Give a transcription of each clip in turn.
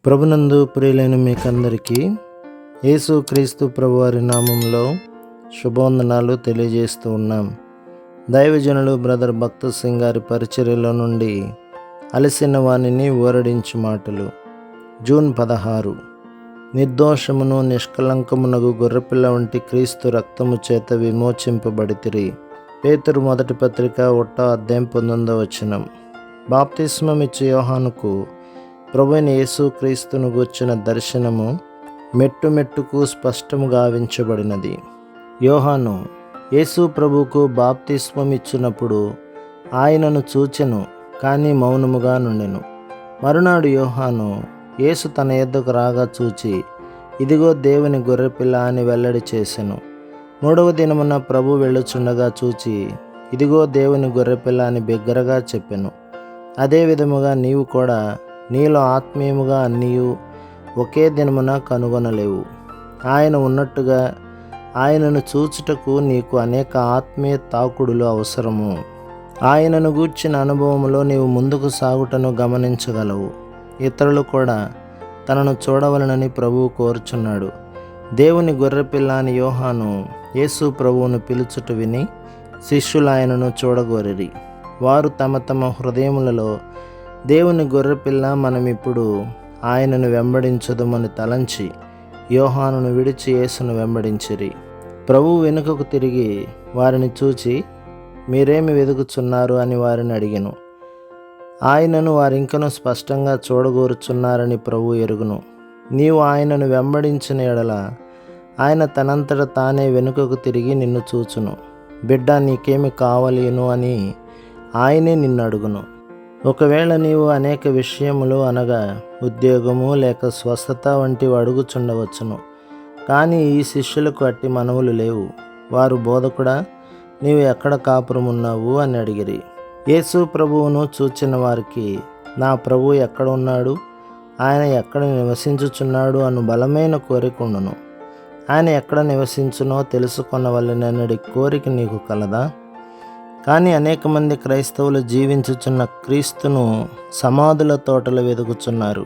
ప్రభునందు ప్రియులైన మీకందరికీ యేసుక్రీస్తు ప్రభువారి నామంలో శుభవందనాలు తెలియజేస్తూ ఉన్నాం. దైవజనులు బ్రదర్ భక్త సింగ్ గారి పరిచర్యలో నుండి అలసిన వాణిని ఊరడించు మాటలు. జూన్ 16. నిర్దోషమును నిష్కలంకమునగు గొర్రెపిల్ల వంటి క్రీస్తు రక్తము చేత విమోచింపబడితిరి. పేతురు మొదటి పత్రిక 1:19. బాప్తిస్మమిచ్చు యోహానుకు ప్రభువైన యేసుక్రీస్తును గూర్చిన దర్శనము మెట్టు మెట్టుకు స్పష్టముగా గావించబడినది. యోహాను యేసు ప్రభువుకు బాప్తిస్మమిచ్చినప్పుడు ఆయనను చూచెను, కానీ మౌనముగా నుండెను. మరునాడు యోహాను యేసు తన యొద్దకు రాగా చూచి, ఇదిగో దేవుని గొర్రెపిల్ల అని వెల్లడి చేసెను. మూడవ దినమున ప్రభు వెళ్ళుచుండగా చూచి, ఇదిగో దేవుని గొర్రెపిల్ల అని బిగ్గరగా చెప్పెను. అదే విధముగా నీవు కూడా నీలో ఆత్మీయముగా అన్నీయు ఒకే దినమున కనుగొనలేవు. ఆయన ఉన్నట్టుగా ఆయనను చూచుటకు నీకు అనేక ఆత్మీయ తాకుడులు అవసరము. ఆయనను గూర్చిన అనుభవములో నీవు ముందుకు సాగుటను గమనించగలవు. ఇతరులు కూడా తనను చూడవలనని ప్రభువు కోరుచున్నాడు. దేవుని గొర్రెపిల్ల అని యోహాను యేసు ప్రభువును పిలుచుట విని శిష్యులు ఆయనను చూడగోరిరి. వారు తమ తమ హృదయములలో దేవుని గొర్రెపిల్ల, మనమిప్పుడు ఆయనను వెంబడించదుమని తలంచి యోహానును విడిచి యేసును వెంబడించిరి. ప్రభువు వెనుకకు తిరిగి వారిని చూచి, మీరేమి వెదుకుచున్నారు అని వారిని అడిగెను. ఆయనను వారింకను స్పష్టంగా చూడగోరుచున్నారని ప్రభువు ఎరుగును. నీవు ఆయనను వెంబడించిన ఎడల ఆయన తనంతట తానే వెనుకకు తిరిగి నిన్ను చూచును. బిడ్డ, నీకేమి కావలేను అని ఆయనే నిన్ను అడుగును. ఒకవేళ నీవు అనేక విషయములు అనగా ఉద్యోగము లేక స్వస్థత వంటివి అడుగుచుండవచ్చును. కానీ ఈ శిష్యులకు అట్టి మనవులు లేవు. వారు, బోధకుడా, నీవు ఎక్కడ కాపురమున్నావు అని అడిగిరి. యేసు ప్రభువును చూచిన వారికి, నా ప్రభువు ఎక్కడ ఉన్నాడు, ఆయన ఎక్కడ నివసించుచున్నాడు అను బలమైన కోరిక ఉండును. ఆయన ఎక్కడ నివసించునో తెలుసుకొనవలెనని కోరిక నీకు కలదా? కానీ అనేక మంది క్రైస్తవులు జీవించుచున్న క్రీస్తును సమాధుల తోటలో వెదుకుచున్నారు.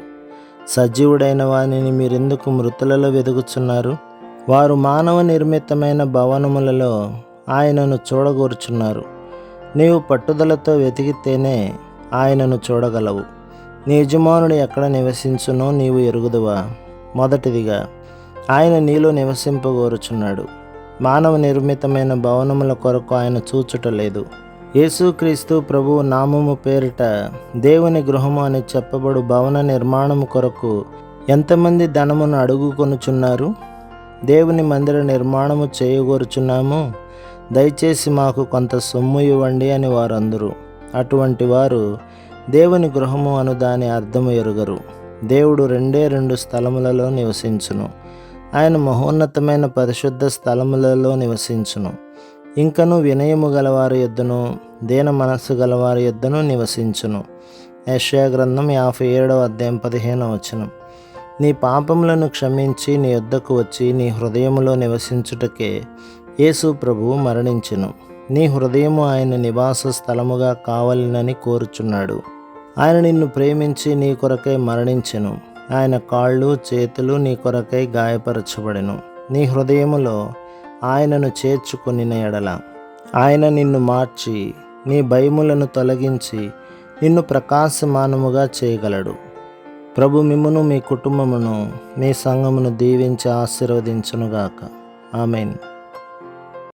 సజీవుడైన వానిని మీరెందుకు మృతులలో వెదుకుచున్నారు? వారు మానవ నిర్మితమైన భవనములలో ఆయనను చూడగోరుచున్నారు. నీవు పట్టుదలతో వెతికితేనే ఆయనను చూడగలవు. నీ యజమానుడు ఎక్కడ నివసించునో నీవు ఎరుగుదువా? మొదటిదిగా ఆయన నీలో నివసింపగోరుచున్నాడు. మానవ నిర్మితమైన భవనముల కొరకు ఆయన చూచుటలేదు. యేసుక్రీస్తు ప్రభువు నామము పేరిట దేవుని గృహము అని చెప్పబడు భవన నిర్మాణము కొరకు ఎంతమంది ధనమును అడుగుకొనుచున్నారు? దేవుని మందిర నిర్మాణము చేయగోరుచున్నాము, దయచేసి మాకు కొంత సొమ్ము ఇవ్వండి అని వారందరూ. అటువంటి వారు దేవుని గృహము అను దాని అర్థము ఎరుగరు. దేవుడు రెండు స్థలములలో నివసించును. ఆయన మహోన్నతమైన పరిశుద్ధ స్థలములలో నివసించును. ఇంకను వినయము గలవారి యొద్దను దీన మనస్సు గలవారి యొద్దను నివసించును. యెషయా గ్రంథం 57:15. నీ పాపములను క్షమించి నీ యొద్దకు వచ్చి నీ హృదయములో నివసించుటకే యేసు ప్రభువు మరణించెను. నీ హృదయము ఆయన నివాస స్థలముగా కావాలనని కోరుచున్నాడు. ఆయన నిన్ను ప్రేమించి నీ కొరకై మరణించెను. ఆయన కాళ్ళు చేతులు నీ కొరకై గాయపరచబడెను. నీ హృదయములో ఆయనను చేర్చుకొనిన ఎడల ఆయన నిన్ను మార్చి నీ భయములను తొలగించి నిన్ను ప్రకాశమానముగా చేయగలడు. ప్రభు మిమ్మును మీ కుటుంబమును మీ సంఘమును దీవించి ఆశీర్వదించునుగాక. ఆమేన్.